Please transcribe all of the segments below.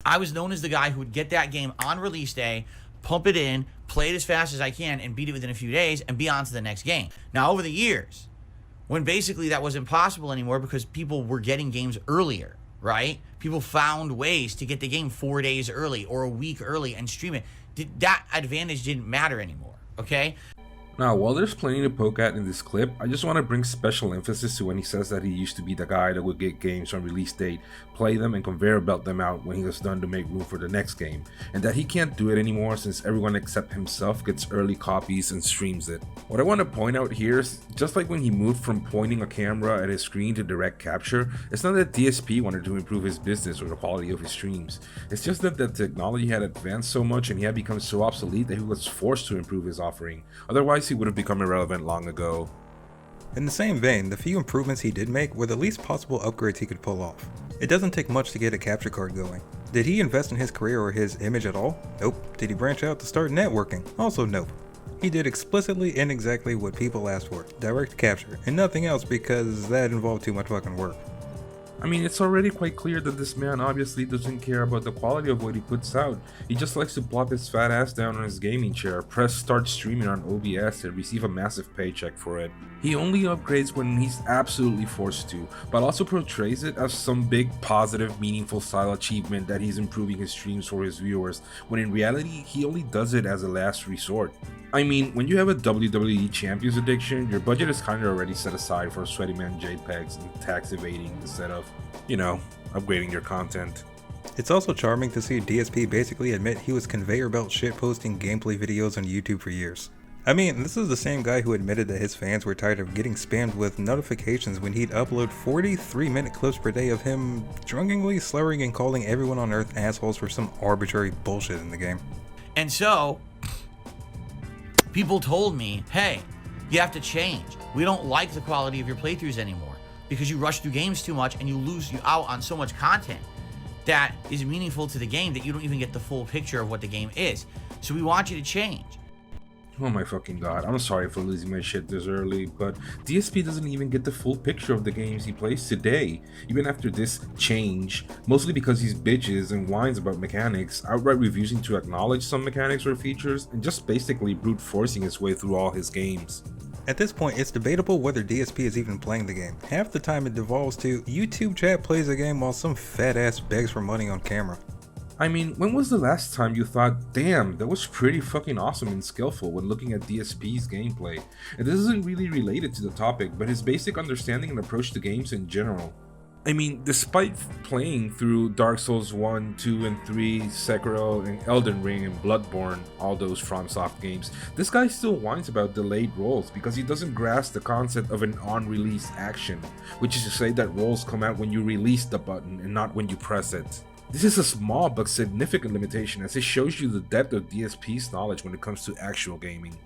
I was known as the guy who would get that game on release day, pump it in, play it as fast as I can, and beat it within a few days, and be on to the next game. Now, over the years, when basically that wasn't possible anymore because people were getting games earlier, right? People found ways to get the game 4 days early or a week early and stream it. That advantage didn't matter anymore, okay? Now, while there's plenty to poke at in this clip, I just want to bring special emphasis to when he says that he used to be the guy that would get games on release date, play them, and conveyor belt them out when he was done to make room for the next game, and that he can't do it anymore since everyone except himself gets early copies and streams it. What I want to point out here is, just like when he moved from pointing a camera at his screen to direct capture, it's not that DSP wanted to improve his business or the quality of his streams. It's just that the technology had advanced so much and he had become so obsolete that he was forced to improve his offering. Otherwise, he would have become irrelevant long ago. In the same vein, the few improvements he did make were the least possible upgrades he could pull off. It doesn't take much to get a capture card going. Did he invest in his career or his image at all? Nope. Did he branch out to start networking? Also nope. He did explicitly and exactly what people asked for, direct capture, and nothing else because that involved too much fucking work. I mean, it's already quite clear that this man obviously doesn't care about the quality of what he puts out. He just likes to plop his fat ass down on his gaming chair, press start streaming on OBS, and receive a massive paycheck for it. He only upgrades when he's absolutely forced to, but also portrays it as some big, positive, meaningful style achievement that he's improving his streams for his viewers, when in reality, he only does it as a last resort. I mean, when you have a WWE Champions addiction, your budget is kinda already set aside for sweaty man JPEGs and tax evading instead of, you know, upgrading your content. It's also charming to see DSP basically admit he was conveyor belt shitposting gameplay videos on YouTube for years. I mean, this is the same guy who admitted that his fans were tired of getting spammed with notifications when he'd upload 43-minute clips per day of him drunkenly slurring and calling everyone on Earth assholes for some arbitrary bullshit in the game. And so, people told me, hey, you have to change. We don't like the quality of your playthroughs anymore because you rush through games too much and you out on so much content that is meaningful to the game that you don't even get the full picture of what the game is. So we want you to change. Oh my fucking god, I'm sorry for losing my shit this early, but DSP doesn't even get the full picture of the games he plays today, even after this change, mostly because he's bitches and whines about mechanics, outright refusing to acknowledge some mechanics or features, and just basically brute forcing his way through all his games. At this point, it's debatable whether DSP is even playing the game. Half the time it devolves to YouTube chat plays a game while some fat ass begs for money on camera. I mean, when was the last time you thought, damn, that was pretty fucking awesome and skillful when looking at DSP's gameplay? And this isn't really related to the topic, but his basic understanding and approach to games in general. I mean, despite playing through Dark Souls 1, 2, and 3, Sekiro, and Elden Ring, and Bloodborne, all those FromSoft games, this guy still whines about delayed rolls because he doesn't grasp the concept of an on-release action, which is to say that rolls come out when you release the button and not when you press it. This is a small but significant limitation as it shows you the depth of DSP's knowledge when it comes to actual gaming.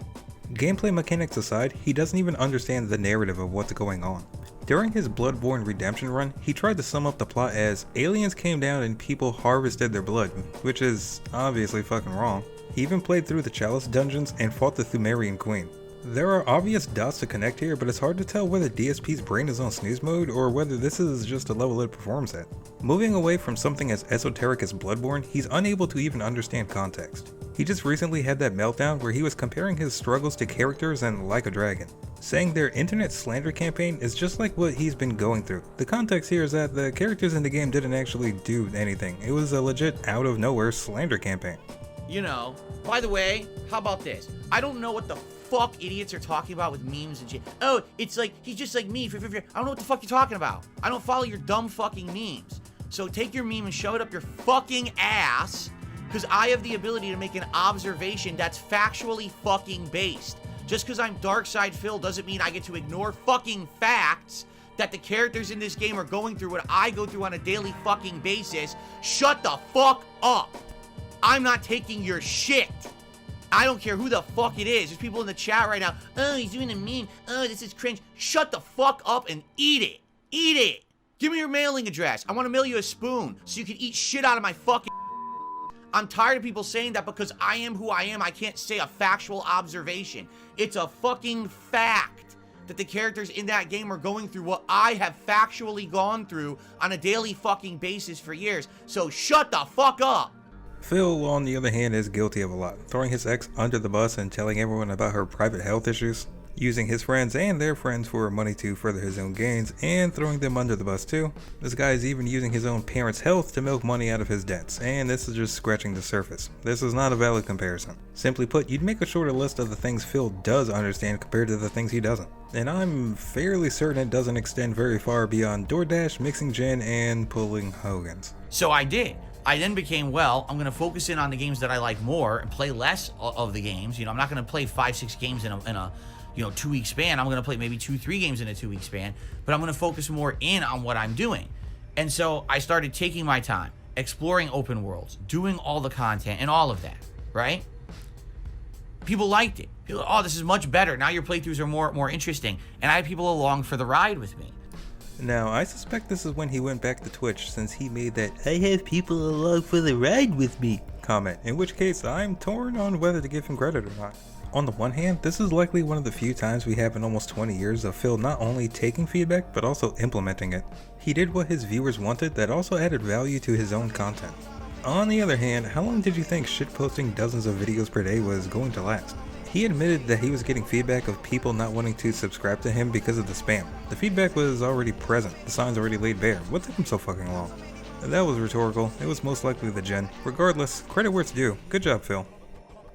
Gameplay mechanics aside, he doesn't even understand the narrative of what's going on. During his Bloodborne redemption run, he tried to sum up the plot as aliens came down and people harvested their blood, which is obviously fucking wrong. He even played through the Chalice dungeons and fought the Thumerian Queen. There are obvious dots to connect here, but it's hard to tell whether DSP's brain is on snooze mode or whether this is just a level it performs at. Moving away from something as esoteric as Bloodborne, he's unable to even understand context. He just recently had that meltdown where he was comparing his struggles to characters in Like a Dragon, saying their internet slander campaign is just like what he's been going through. The context here is that the characters in the game didn't actually do anything. It was a legit out of nowhere slander campaign. You know, by the way, how about this? I don't know what the fuck idiots are talking about with memes and shit. Oh, it's like, he's just like me. I don't know what the fuck you're talking about. I don't follow your dumb fucking memes. So take your meme and shove it up your fucking ass, because I have the ability to make an observation that's factually fucking based. Just because I'm DarkSydePhil doesn't mean I get to ignore fucking facts that the characters in this game are going through what I go through on a daily fucking basis. Shut the fuck up. I'm not taking your shit. I don't care who the fuck it is. There's people in the chat right now. Oh, he's doing a meme. Oh, this is cringe. Shut the fuck up and eat it. Eat it. Give me your mailing address. I want to mail you a spoon so you can eat shit out of my fucking... I'm tired of people saying that because I am who I am, I can't say a factual observation. It's a fucking fact. that the characters in that game are going through what I have factually gone through on a daily fucking basis for years. So shut the fuck up. Phil, on the other hand, is guilty of a lot, throwing his ex under the bus and telling everyone about her private health issues, using his friends and their friends for money to further his own gains, and throwing them under the bus too. This guy is even using his own parents' health to milk money out of his debts, and this is just scratching the surface. This is not a valid comparison. Simply put, you'd make a shorter list of the things Phil does understand compared to the things he doesn't. And I'm fairly certain it doesn't extend very far beyond DoorDash, mixing gin, and pulling Hogan's. So I did. I then became, well, I'm going to focus in on the games that I like more and play less of the games. You know, I'm not going to play 5-6 games in a 2-week span. I'm going to play maybe 2-3 games in a 2-week span, but I'm going to focus more in on what I'm doing. And so I started taking my time, exploring open worlds, doing all the content and all of that, right? People liked it. People, oh, this is much better. Now your playthroughs are more interesting. And I had people along for the ride with me. Now, I suspect this is when he went back to Twitch, since he made that "I have people along for the ride with me" comment, in which case I'm torn on whether to give him credit or not. On the one hand, this is likely one of the few times we have in almost 20 years of Phil not only taking feedback, but also implementing it. He did what his viewers wanted that also added value to his own content. On the other hand, how long did you think shitposting dozens of videos per day was going to last? He admitted that he was getting feedback of people not wanting to subscribe to him because of the spam. The feedback was already present, the signs already laid bare. What took him so fucking long? That was rhetorical, it was most likely the gen. Regardless, credit where it's due. Good job, Phil.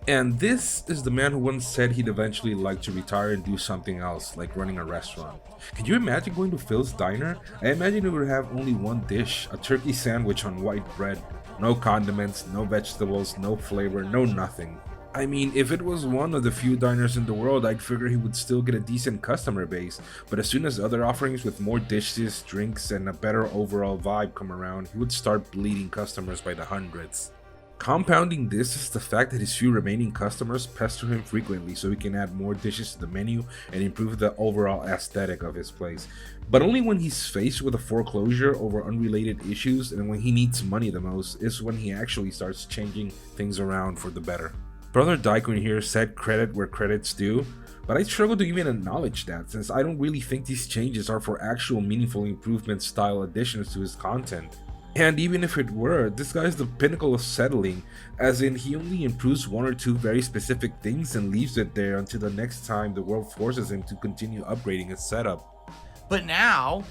And this is the man who once said he'd eventually like to retire and do something else, like running a restaurant. Can you imagine going to Phil's diner? I imagine it would have only one dish, a turkey sandwich on white bread. No condiments, no vegetables, no flavor, no nothing. I mean, if it was one of the few diners in the world, I'd figure he would still get a decent customer base, but as soon as other offerings with more dishes, drinks, and a better overall vibe come around, he would start bleeding customers by the hundreds. Compounding this is the fact that his few remaining customers pester him frequently so he can add more dishes to the menu and improve the overall aesthetic of his place, but only when he's faced with a foreclosure over unrelated issues and when he needs money the most is when he actually starts changing things around for the better. Brother Daikun here said credit where credit's due, but I struggle to even acknowledge that since I don't really think these changes are for actual meaningful improvement style additions to his content. And even if it were, this guy's the pinnacle of settling, as in he only improves one or two very specific things and leaves it there until the next time the world forces him to continue upgrading his setup. But now,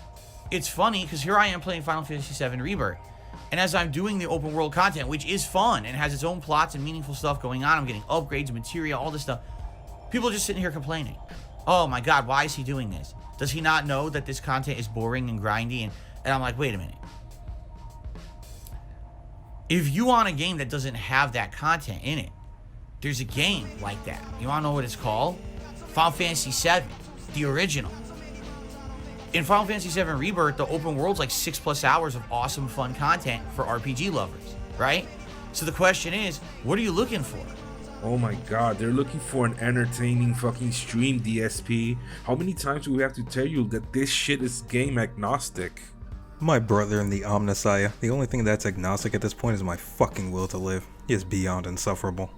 it's funny because here I am playing Final Fantasy VII Rebirth. And as I'm doing the open world content, which is fun and has its own plots and meaningful stuff going on, I'm getting upgrades, material, all this stuff. People are just sitting here complaining. Oh my God, why is he doing this? Does he not know that this content is boring and grindy? And I'm like, wait a minute. If you want a game that doesn't have that content in it, there's a game like that. You want to know what it's called? Final Fantasy VII, the original. In Final Fantasy VII Rebirth, the open world's like 6+ hours of awesome, fun content for RPG lovers, right? So the question is, what are you looking for? Oh my god, they're looking for an entertaining fucking stream, DSP. How many times do we have to tell you that this shit is game agnostic? My brother in the Omnissiah, the only thing that's agnostic at this point is my fucking will to live. He is beyond insufferable.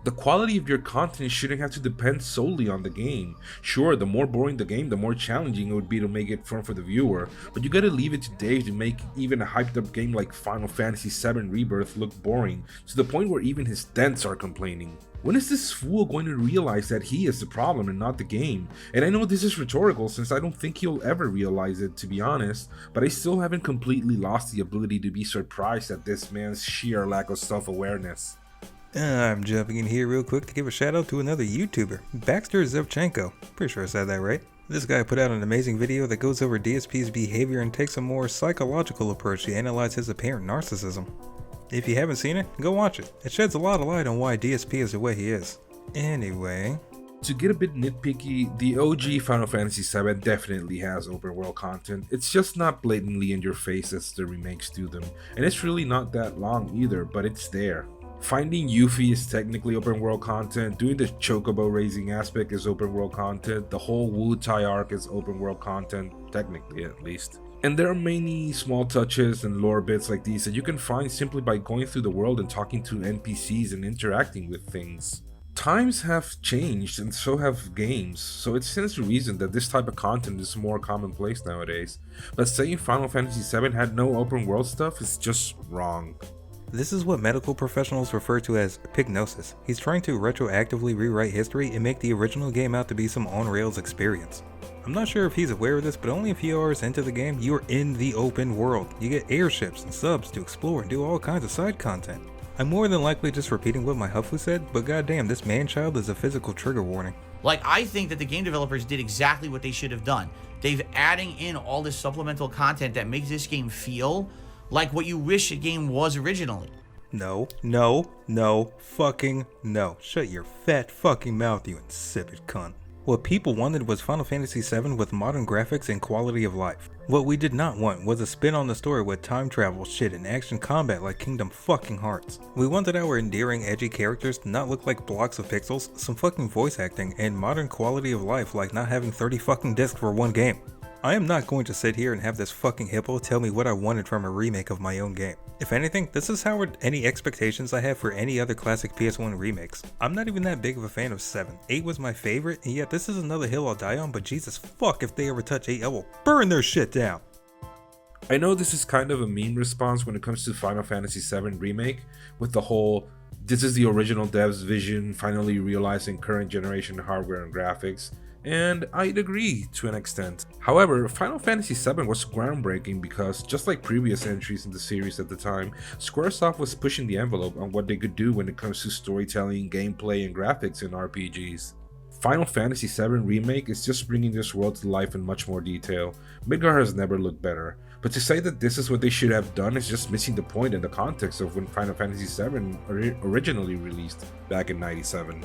The quality of your content shouldn't have to depend solely on the game. Sure, the more boring the game, the more challenging it would be to make it fun for the viewer, but you gotta leave it to Dave to make even a hyped up game like Final Fantasy VII Rebirth look boring, to the point where even his dents are complaining. When is this fool going to realize that he is the problem and not the game? And I know this is rhetorical since I don't think he'll ever realize it, to be honest, but I still haven't completely lost the ability to be surprised at this man's sheer lack of self-awareness. I'm jumping in here real quick to give a shout out to another YouTuber, Baxter Zevchenko. Pretty sure I said that right. This guy put out an amazing video that goes over DSP's behavior and takes a more psychological approach to analyze his apparent narcissism. If you haven't seen it, go watch it. It sheds a lot of light on why DSP is the way he is. Anyway, to get a bit nitpicky, the OG Final Fantasy VII definitely has open world content. It's just not blatantly in your face as the remakes do them, and it's really not that long either, but it's there. Finding Yuffie is technically open world content, doing the chocobo raising aspect is open world content, the whole Wu-Tai arc is open world content, technically at least. And there are many small touches and lore bits like these that you can find simply by going through the world and talking to NPCs and interacting with things. Times have changed and so have games, so it stands to reason that this type of content is more commonplace nowadays. But saying Final Fantasy VII had no open world stuff is just wrong. This is what medical professionals refer to as pignosis. He's trying to retroactively rewrite history and make the original game out to be some on-rails experience. I'm not sure if he's aware of this, but only a few hours into the game, you are in the open world. You get airships and subs to explore and do all kinds of side content. I'm more than likely just repeating what my Hufu said, but goddamn, this man-child is a physical trigger warning. Like, I think that the game developers did exactly what they should have done. They've adding in all this supplemental content that makes this game feel like what you wish a game was originally. No, fucking no. Shut your fat fucking mouth, you insipid cunt. What people wanted was Final Fantasy VII with modern graphics and quality of life. What we did not want was a spin on the story with time travel shit and action combat like Kingdom fucking Hearts. We wanted our endearing edgy characters to not look like blocks of pixels, some fucking voice acting, and modern quality of life like not having 30 fucking discs for one game. I am not going to sit here and have this fucking hippo tell me what I wanted from a remake of my own game. If anything, this is how any expectations I have for any other classic PS1 remakes. I'm not even that big of a fan of 7. 8 was my favorite, and yet this is another hill I'll die on, but Jesus fuck, if they ever touch 8, I will burn their shit down. I know this is kind of a meme response when it comes to Final Fantasy VII Remake, with the whole this is the original dev's vision finally realizing current generation hardware and graphics, and I'd agree to an extent. However, Final Fantasy VII was groundbreaking because, just like previous entries in the series at the time, Squaresoft was pushing the envelope on what they could do when it comes to storytelling, gameplay, and graphics in RPGs. Final Fantasy VII Remake is just bringing this world to life in much more detail. Midgar has never looked better, but to say that this is what they should have done is just missing the point in the context of when Final Fantasy VII originally released back in '97.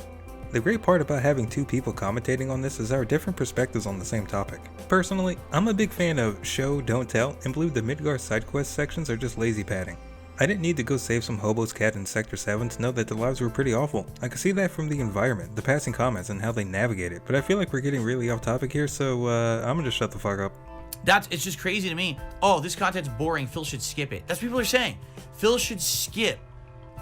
The great part about having two people commentating on this is our different perspectives on the same topic. Personally, I'm a big fan of show, don't tell, and believe the Midgar side quest sections are just lazy padding. I didn't need to go save some hobo's cat in Sector 7 to know that the lives were pretty awful. I could see that from the environment, the passing comments, and how they navigate it, but I feel like we're getting really off topic here, so I'm gonna just shut the fuck up. It's just crazy to me. Oh, this content's boring, Phil should skip it. That's what people are saying. Phil should skip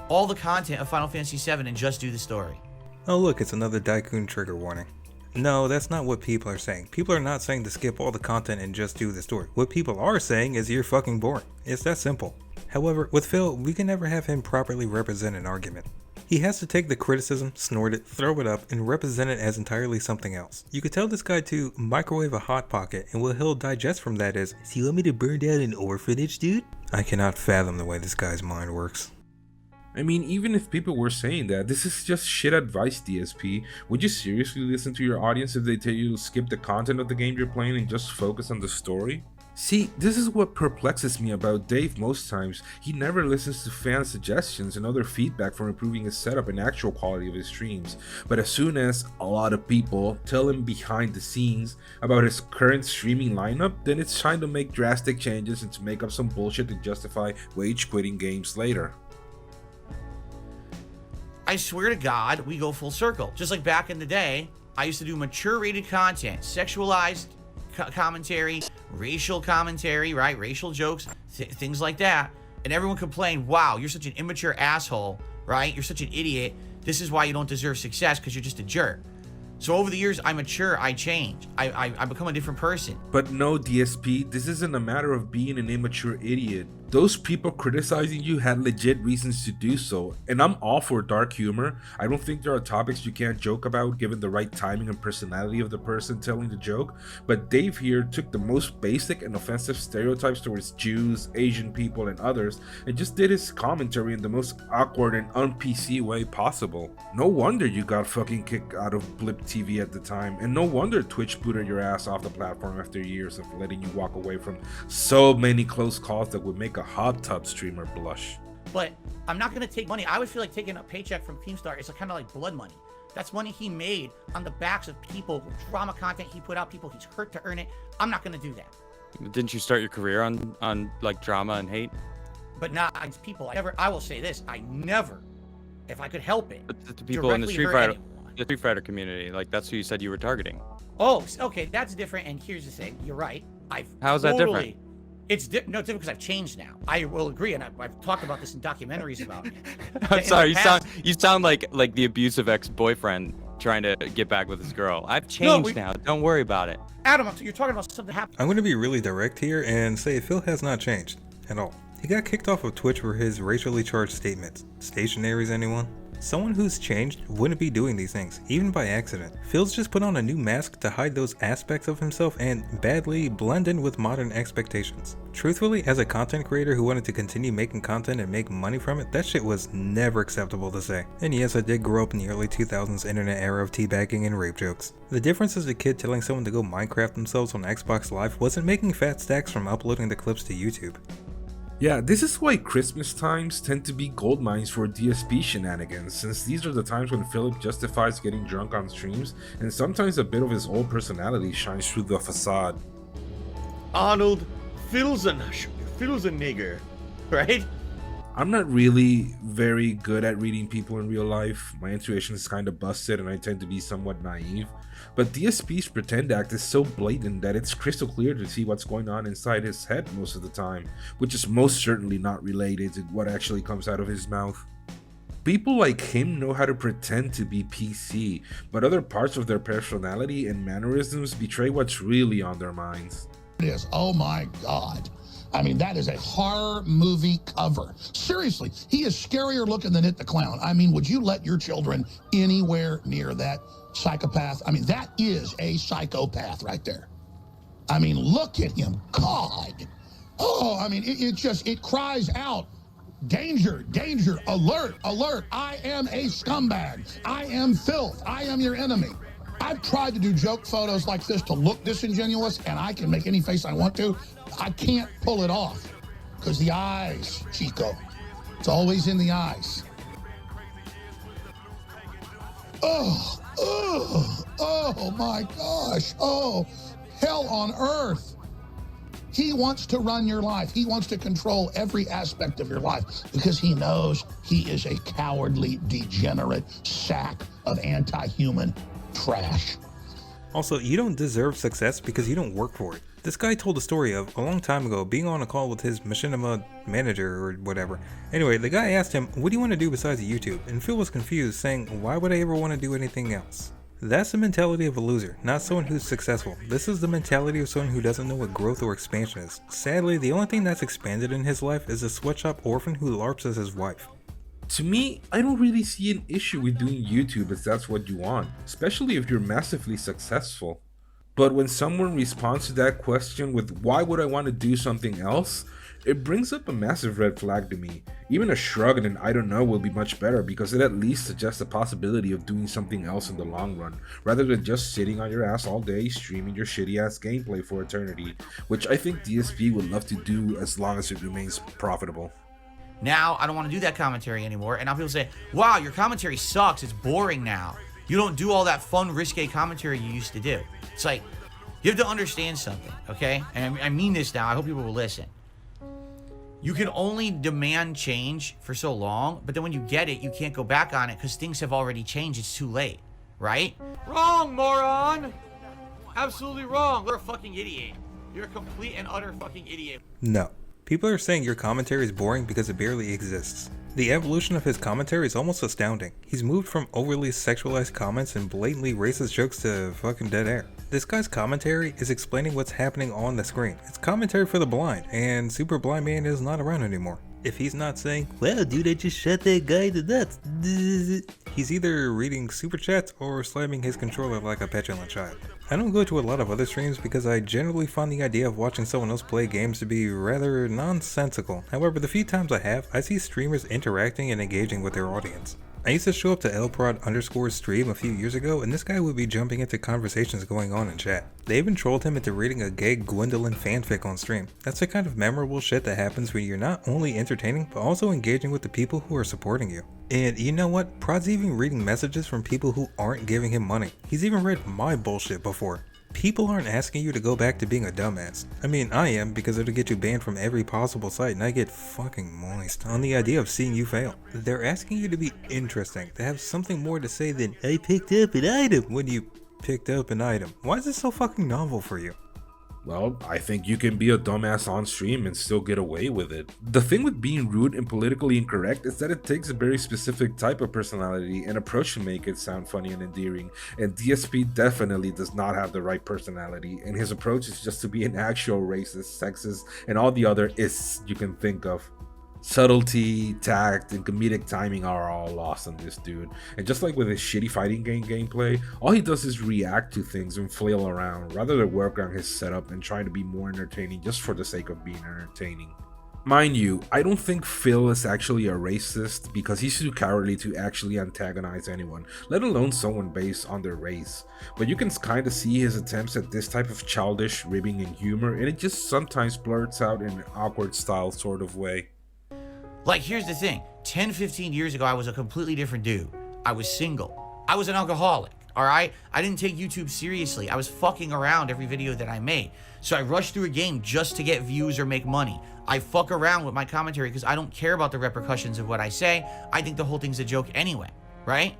all the content of Final Fantasy VII and just do the story. Oh look, it's another Daikun trigger warning. No, that's not what people are saying. People are not saying to skip all the content and just do the story. What people are saying is you're fucking boring. It's that simple. However, with Phil, we can never have him properly represent an argument. He has to take the criticism, snort it, throw it up, and represent it as entirely something else. You could tell this guy to microwave a hot pocket, and what he'll digest from that is, so you want me to burn down an orphanage, dude? I cannot fathom the way this guy's mind works. I mean, even if people were saying that, this is just shit advice, DSP. Would you seriously listen to your audience if they tell you to skip the content of the game you're playing and just focus on the story? See, this is what perplexes me about Dave most times. He never listens to fan suggestions and other feedback for improving his setup and actual quality of his streams. But as soon as a lot of people tell him behind the scenes about his current streaming lineup, then it's time to make drastic changes and to make up some bullshit to justify wage quitting games later. I swear to God, we go full circle. Just like back in the day, I used to do mature rated content, sexualized commentary, racial commentary, right? Racial jokes, things like that. And everyone complained, wow, you're such an immature asshole, right? You're such an idiot. This is why you don't deserve success, because you're just a jerk. So over the years, I mature, I change. I become a different person. But no, DSP, this isn't a matter of being an immature idiot. Those people criticizing you had legit reasons to do so, and I'm all for dark humor. I don't think there are topics you can't joke about given the right timing and personality of the person telling the joke, but Dave here took the most basic and offensive stereotypes towards Jews, Asian people, and others, and just did his commentary in the most awkward and un-PC way possible. No wonder you got fucking kicked out of Blip TV at the time, and no wonder Twitch booted your ass off the platform after years of letting you walk away from so many close calls that would make a hot tub streamer blush. But I'm not going to take money. I would feel like taking a paycheck from Keemstar. It's kind of like blood money. That's money he made on the backs of people, drama content he put out, people he's hurt to earn it. I'm not going to do that. Didn't you start your career on like drama and hate? But not against people. I will say this, I never, if I could help it, But the people in the Street Fighter community, like that's who you said you were targeting. Oh, okay, that's different. And here's the thing, you're right. How's that different? It's no different because I've changed now. I will agree, and I've talked about this in documentaries about it. I'm sorry, you sound like the abusive ex-boyfriend trying to get back with his girl. I've changed now. Don't worry about it. Adam, you're talking about something that happened. I'm going to be really direct here and say Phil has not changed at all. He got kicked off of Twitch for his racially charged statements. Stationaries, anyone? Someone who's changed wouldn't be doing these things, even by accident. Phil's just put on a new mask to hide those aspects of himself and badly blend in with modern expectations. Truthfully, as a content creator who wanted to continue making content and make money from it, that shit was never acceptable to say. And yes, I did grow up in the early 2000s internet era of teabagging and rape jokes. The difference is a kid telling someone to go Minecraft themselves on Xbox Live wasn't making fat stacks from uploading the clips to YouTube. Yeah, this is why Christmas times tend to be gold mines for DSP shenanigans, since these are the times when Philip justifies getting drunk on streams, and sometimes a bit of his old personality shines through the facade. Arnold, Phil's a nigger, right? I'm not really very good at reading people in real life. My intuition is kind of busted and I tend to be somewhat naive. But DSP's pretend act is so blatant that it's crystal clear to see what's going on inside his head most of the time, which is most certainly not related to what actually comes out of his mouth. People like him know how to pretend to be PC, but other parts of their personality and mannerisms betray what's really on their minds. It is. Oh my God. I mean, that is a horror movie cover. Seriously, he is scarier looking than It the Clown. I mean, would you let your children anywhere near that psychopath? I mean, that is a psychopath right there. I mean, look at him. God. Oh, I mean, it cries out, danger, danger, alert, alert. I am a scumbag. I am filth. I am your enemy. I've tried to do joke photos like this to look disingenuous, and I can make any face I want to. I can't pull it off because the eyes, Chico. It's always in the eyes. Oh my gosh. Oh, hell on earth. He wants to run your life. He wants to control every aspect of your life because he knows he is a cowardly, degenerate sack of anti-human trash. Also, you don't deserve success because you don't work for it. This guy told a story of, a long time ago, being on a call with his machinima manager or whatever. Anyway, the guy asked him, what do you want to do besides YouTube? And Phil was confused, saying, why would I ever want to do anything else? That's the mentality of a loser, not someone who's successful. This is the mentality of someone who doesn't know what growth or expansion is. Sadly, the only thing that's expanded in his life is a sweatshop orphan who LARPs as his wife. To me, I don't really see an issue with doing YouTube if that's what you want, especially if you're massively successful. But when someone responds to that question with why would I want to do something else, it brings up a massive red flag to me. Even a shrug and an I don't know will be much better because it at least suggests the possibility of doing something else in the long run, rather than just sitting on your ass all day streaming your shitty ass gameplay for eternity, which I think DSP would love to do as long as it remains profitable. Now, I don't want to do that commentary anymore, and now people say, wow, your commentary sucks, it's boring now. You don't do all that fun, risque commentary you used to do. It's like, you have to understand something, okay? And I mean this now, I hope people will listen. You can only demand change for so long, but then when you get it, you can't go back on it because things have already changed, it's too late, right? Wrong, moron! Absolutely wrong. You're a fucking idiot. You're a complete and utter fucking idiot. No. People are saying your commentary is boring because it barely exists. The evolution of his commentary is almost astounding. He's moved from overly sexualized comments and blatantly racist jokes to fucking dead air. This guy's commentary is explaining what's happening on the screen. It's commentary for the blind, and Super Blind Man is not around anymore. If he's not saying, well dude, I just shot that guy to nuts, he's either reading super chats or slamming his controller like a petulant child. I don't go to a lot of other streams because I generally find the idea of watching someone else play games to be rather nonsensical. However, the few times I have, I see streamers interacting and engaging with their audience. I used to show up to lprod_stream a few years ago, and this guy would be jumping into conversations going on in chat. They even trolled him into reading a gay Gwendolyn fanfic on stream. That's the kind of memorable shit that happens when you're not only entertaining, but also engaging with the people who are supporting you. And you know what? Prod's even reading messages from people who aren't giving him money. He's even read my bullshit before. People aren't asking you to go back to being a dumbass. I mean, I am, because it'll get you banned from every possible site, and I get fucking moist on the idea of seeing you fail. They're asking you to be interesting, to have something more to say than, I picked up an item, when you picked up an item. Why is this so fucking novel for you? well, I think you can be a dumbass on stream and still get away with it. The thing with being rude and politically incorrect is that it takes a very specific type of personality and approach to make it sound funny and endearing, and DSP definitely does not have the right personality, and his approach is just to be an actual racist, sexist, and all the other ists you can think of. Subtlety, tact, and comedic timing are all lost on this dude, and just like with his shitty fighting game gameplay, all he does is react to things and flail around rather than work on his setup and trying to be more entertaining just for the sake of being entertaining. Mind you, I don't think Phil is actually a racist because he's too cowardly to actually antagonize anyone, let alone someone based on their race. But you can kind of see his attempts at this type of childish ribbing and humor, and it just sometimes blurts out in an awkward style sort of way. Like, here's the thing. 10, 15 years ago, I was a completely different dude. I was single. I was an alcoholic, all right? I didn't take YouTube seriously. I was fucking around every video that I made. So I rushed through a game just to get views or make money. I fuck around with my commentary because I don't care about the repercussions of what I say. I think the whole thing's a joke anyway, right?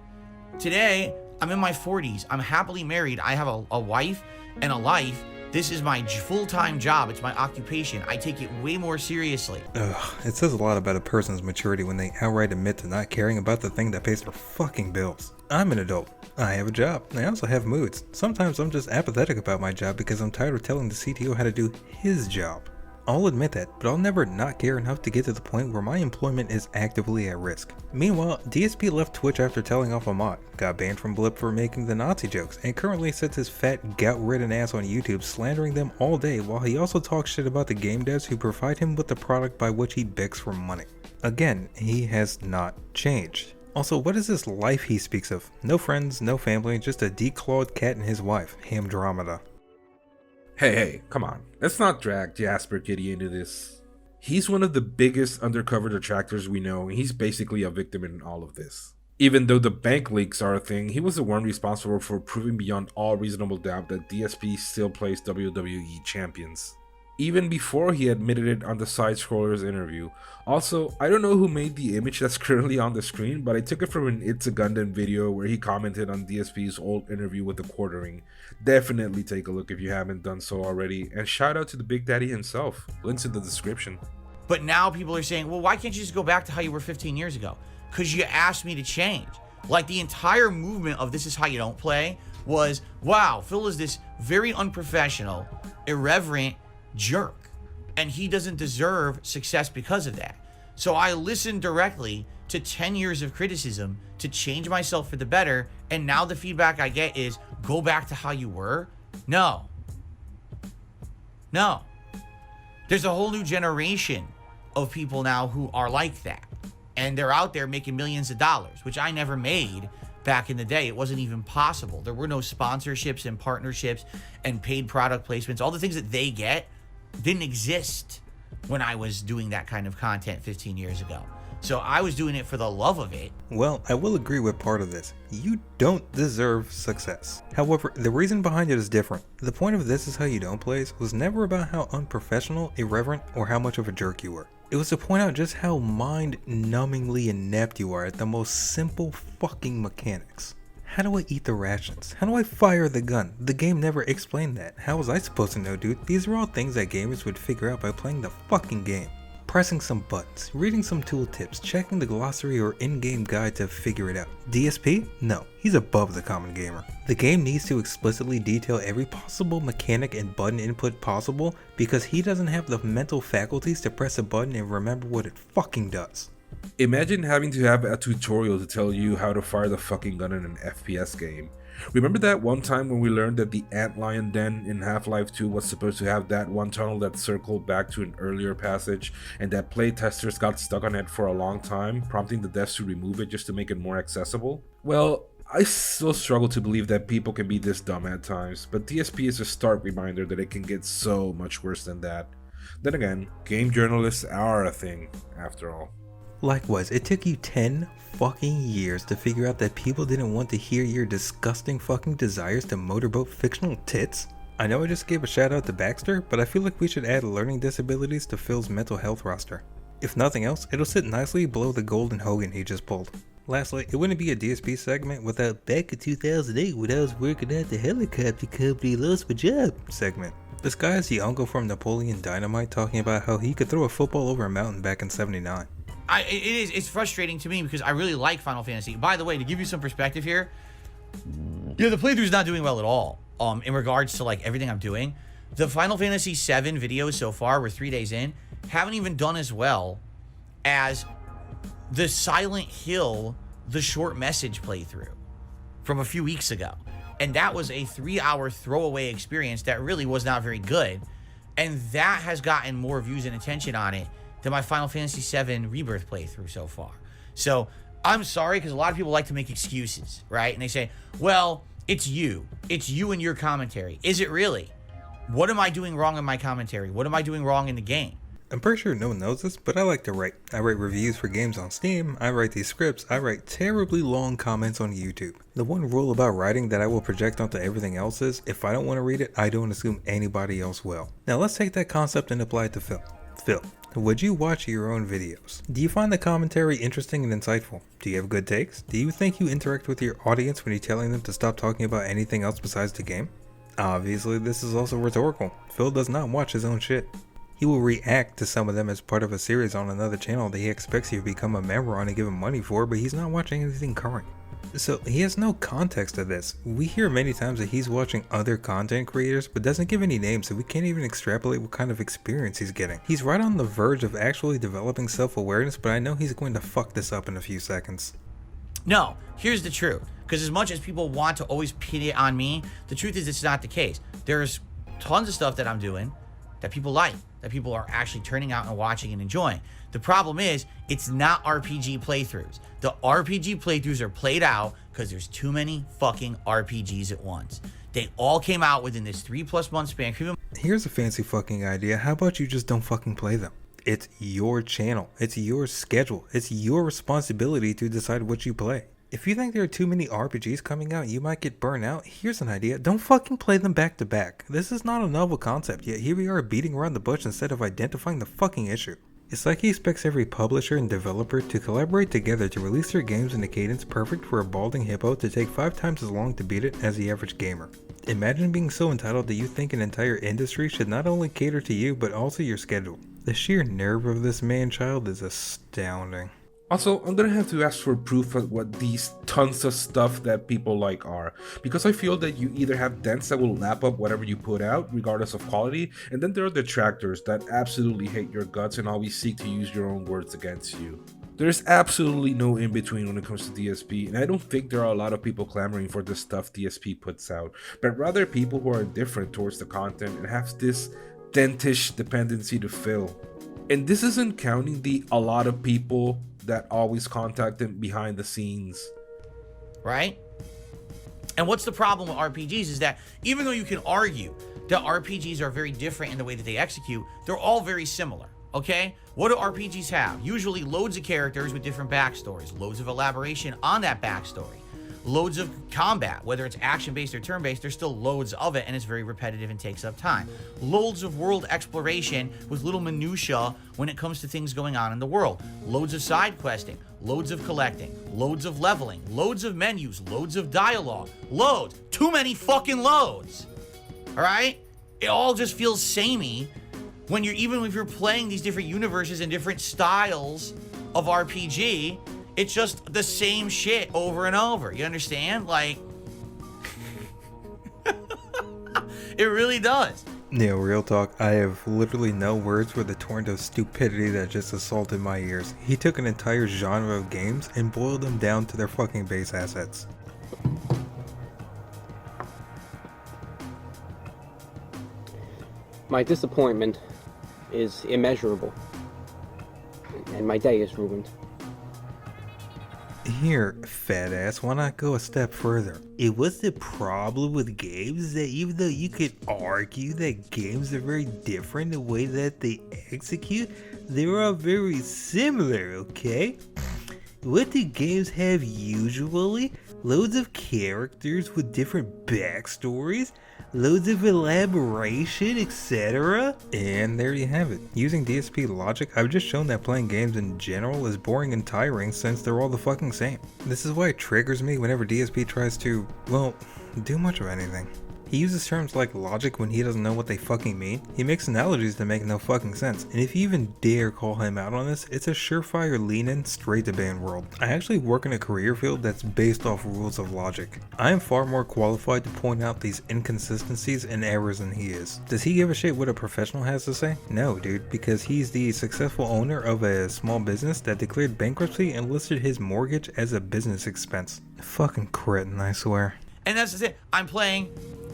Today, I'm in my 40s. I'm happily married. I have a wife and a life. This is my full-time job. It's my occupation. I take it way more seriously. Ugh, it says a lot about a person's maturity when they outright admit to not caring about the thing that pays their fucking bills. I'm an adult. I have a job. I also have moods. Sometimes I'm just apathetic about my job because I'm tired of telling the CTO how to do his job. I'll admit that, but I'll never not care enough to get to the point where my employment is actively at risk. Meanwhile, DSP left Twitch after telling off a mod, got banned from Blip for making the Nazi jokes, and currently sits his fat, gout-ridden ass on YouTube slandering them all day while he also talks shit about the game devs who provide him with the product by which he begs for money. Again, he has not changed. Also, what is this life he speaks of? No friends, no family, just a declawed cat and his wife, Hamdromeda. Hey, come on. Let's not drag Jasper Kitty into this. He's one of the biggest undercover detractors we know, and he's basically a victim in all of this. Even though the bank leaks are a thing, he was the one responsible for proving beyond all reasonable doubt that DSP still plays WWE champions. Even before he admitted it on the Side Scrollers interview. Also, I don't know who made the image that's currently on the screen, but I took it from an It's a Gundam video where he commented on DSP's old interview with the Quartering. Definitely take a look if you haven't done so already, and shout out to the Big Daddy himself. Links in the description. But now people are saying, well, why can't you just go back to how you were 15 years ago? Because you asked me to change. Like, the entire movement of This Is How You Don't Play was, wow, Phil is this very unprofessional, irreverent jerk, and he doesn't deserve success because of that. So I listened directly to 10 years of criticism to change myself for the better, and now the feedback I get is, go back to how you were? No. There's a whole new generation of people now who are like that, and they're out there making millions of dollars, which I never made back in the day. It wasn't even possible. There were no sponsorships and partnerships and paid product placements. All the things that they get didn't exist when I was doing that kind of content 15 years ago. So I was doing it for the love of it. Well, I will agree with part of this. You don't deserve success. However, the reason behind it is different. The point of This Is How You Don't Plays was never about how unprofessional, irreverent, or how much of a jerk you were. It was to point out just how mind-numbingly inept you are at the most simple fucking mechanics. How do I eat the rations? How do I fire the gun? The game never explained that. How was I supposed to know, dude? These are all things that gamers would figure out by playing the fucking game. Pressing some buttons, reading some tooltips, checking the glossary or in-game guide to figure it out. DSP? No, he's above the common gamer. The game needs to explicitly detail every possible mechanic and button input possible because he doesn't have the mental faculties to press a button and remember what it fucking does. Imagine having to have a tutorial to tell you how to fire the fucking gun in an FPS game. Remember that one time when we learned that the antlion den in Half-Life 2 was supposed to have that one tunnel that circled back to an earlier passage, and that playtesters got stuck on it for a long time, prompting the devs to remove it just to make it more accessible? Well, I still struggle to believe that people can be this dumb at times, but DSP is a stark reminder that it can get so much worse than that. Then again, game journalists are a thing, after all. Likewise, it took you 10 fucking years to figure out that people didn't want to hear your disgusting fucking desires to motorboat fictional tits? I know I just gave a shout out to Baxter, but I feel like we should add learning disabilities to Phil's mental health roster. If nothing else, it'll sit nicely below the golden Hogan he just pulled. Lastly, it wouldn't be a DSP segment without back in 2008 when I was working at the helicopter company lost my job segment. This guy is the uncle from Napoleon Dynamite talking about how he could throw a football over a mountain back in '79. It's frustrating to me because I really like Final Fantasy. By the way, to give you some perspective here, the playthrough's not doing well at all. In regards to like everything I'm doing, the Final Fantasy VII videos so far, we're 3 days in, haven't even done as well as the Silent Hill, the short message playthrough from a few weeks ago. And that was a 3-hour throwaway experience that really was not very good. And that has gotten more views and attention on it than my Final Fantasy VII Rebirth playthrough so far. So I'm sorry, because a lot of people like to make excuses, right? And they say, well, it's you and your commentary. Is it really? What am I doing wrong in my commentary? What am I doing wrong in the game? I'm pretty sure no one knows this, but I like to write. I write reviews for games on Steam, I write these scripts, I write terribly long comments on YouTube. The one rule about writing that I will project onto everything else is, if I don't want to read it, I don't assume anybody else will. Now let's take that concept and apply it to Phil. Phil, would you watch your own videos? Do you find the commentary interesting and insightful? Do you have good takes? Do you think you interact with your audience when you're telling them to stop talking about anything else besides the game? Obviously, this is also rhetorical. Phil does not watch his own shit. He will react to some of them as part of a series on another channel that he expects you to become a member on and give him money for, but he's not watching anything current. So he has no context to this. We hear many times that he's watching other content creators, but doesn't give any names, so we can't even extrapolate what kind of experience he's getting. He's right on the verge of actually developing self-awareness, but I know he's going to fuck this up in a few seconds. No, here's the truth. Because as much as people want to always pin it on me, the truth is it's not the case. There's tons of stuff that I'm doing that people like, that people are actually turning out and watching and enjoying. The problem is, it's not RPG playthroughs. The RPG playthroughs are played out because there's too many fucking RPGs at once. They all came out within this 3+ month span. Here's a fancy fucking idea. How about you just don't fucking play them? It's your channel. It's your schedule. It's your responsibility to decide what you play. If you think there are too many RPGs coming out, you might get burnt out. Here's an idea. Don't fucking play them back to back. This is not a novel concept, yet here we are beating around the bush instead of identifying the fucking issue. It's like he expects every publisher and developer to collaborate together to release their games in a cadence perfect for a balding hippo to take 5 times as long to beat it as the average gamer. Imagine being so entitled that you think an entire industry should not only cater to you, but also your schedule. The sheer nerve of this man-child is astounding. Also, I'm gonna have to ask for proof of what these tons of stuff that people like are, because I feel that you either have dents that will lap up whatever you put out, regardless of quality, and then there are detractors that absolutely hate your guts and always seek to use your own words against you. There's absolutely no in-between when it comes to DSP, and I don't think there are a lot of people clamoring for the stuff DSP puts out, but rather people who are indifferent towards the content and have this dentish dependency to fill. And this isn't counting the a lot of people that always contact them behind the scenes. Right? And what's the problem with RPGs is that even though you can argue that RPGs are very different in the way that they execute, they're all very similar, okay? What do RPGs have? Usually loads of characters with different backstories, loads of elaboration on that backstory, loads of combat, whether it's action-based or turn-based, there's still loads of it, and it's very repetitive and takes up time. Loads of world exploration with little minutia when it comes to things going on in the world. Loads of side questing, loads of collecting, loads of leveling, loads of menus, loads of dialogue, loads. Too many fucking loads. All right? It all just feels samey when even if you're playing these different universes and different styles of RPG, it's just the same shit over and over. You understand? Like, it really does. Yeah, real talk, I have literally no words for the torrent of stupidity that just assaulted my ears. He took an entire genre of games and boiled them down to their fucking base assets. My disappointment is immeasurable, and my day is ruined. Here, fat ass, why not go a step further? It was the problem with games that even though you could argue that games are very different the way that they execute, they are very similar, okay? What do games have usually? Loads of characters with different backstories, loads of elaboration, etc. And there you have it. Using DSP logic, I've just shown that playing games in general is boring and tiring since they're all the fucking same. This is why it triggers me whenever DSP tries to, well, do much of anything. He uses terms like logic when he doesn't know what they fucking mean. He makes analogies that make no fucking sense. And if you even dare call him out on this, it's a surefire lean in straight to ban world. I actually work in a career field that's based off rules of logic. I am far more qualified to point out these inconsistencies and errors than he is. Does he give a shit what a professional has to say? No, dude, because he's the successful owner of a small business that declared bankruptcy and listed his mortgage as a business expense. Fucking cretin, I swear. And that's the thing. I'm playing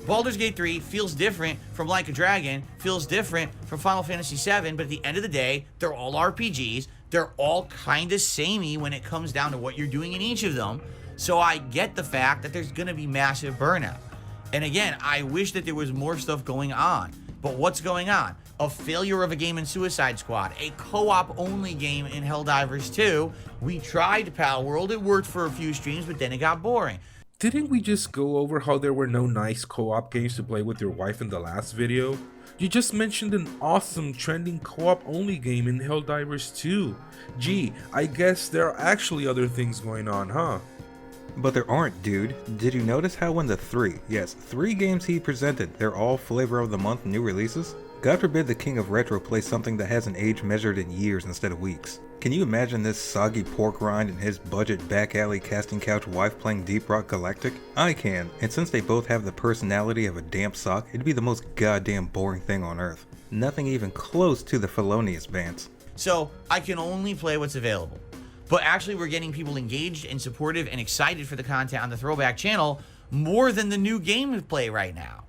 Baldur's Gate 3, feels different from Like a Dragon, feels different from Final Fantasy 7, but at the end of the day, they're all RPGs. They're all kind of samey when it comes down to what you're doing in each of them. So I get the fact that there's going to be massive burnout. And again, I wish that there was more stuff going on. But what's going on? A failure of a game in Suicide Squad, a co-op only game in Helldivers 2. We tried Pal World, it worked for a few streams, but then it got boring. Didn't we just go over how there were no nice co-op games to play with your wife in the last video? You just mentioned an awesome trending co-op only game in Helldivers 2. Gee, I guess there are actually other things going on, huh? But there aren't, dude. Did you notice how when the three games he presented, they're all flavor of the month new releases? God forbid the king of retro plays something that has an age measured in years instead of weeks. Can you imagine this soggy pork rind and his budget back alley casting couch wife playing Deep Rock Galactic? I can, and since they both have the personality of a damp sock, it'd be the most goddamn boring thing on earth. Nothing even close to the felonious bants. So I can only play what's available. But actually we're getting people engaged and supportive and excited for the content on the Throwback channel more than the new gameplay right now.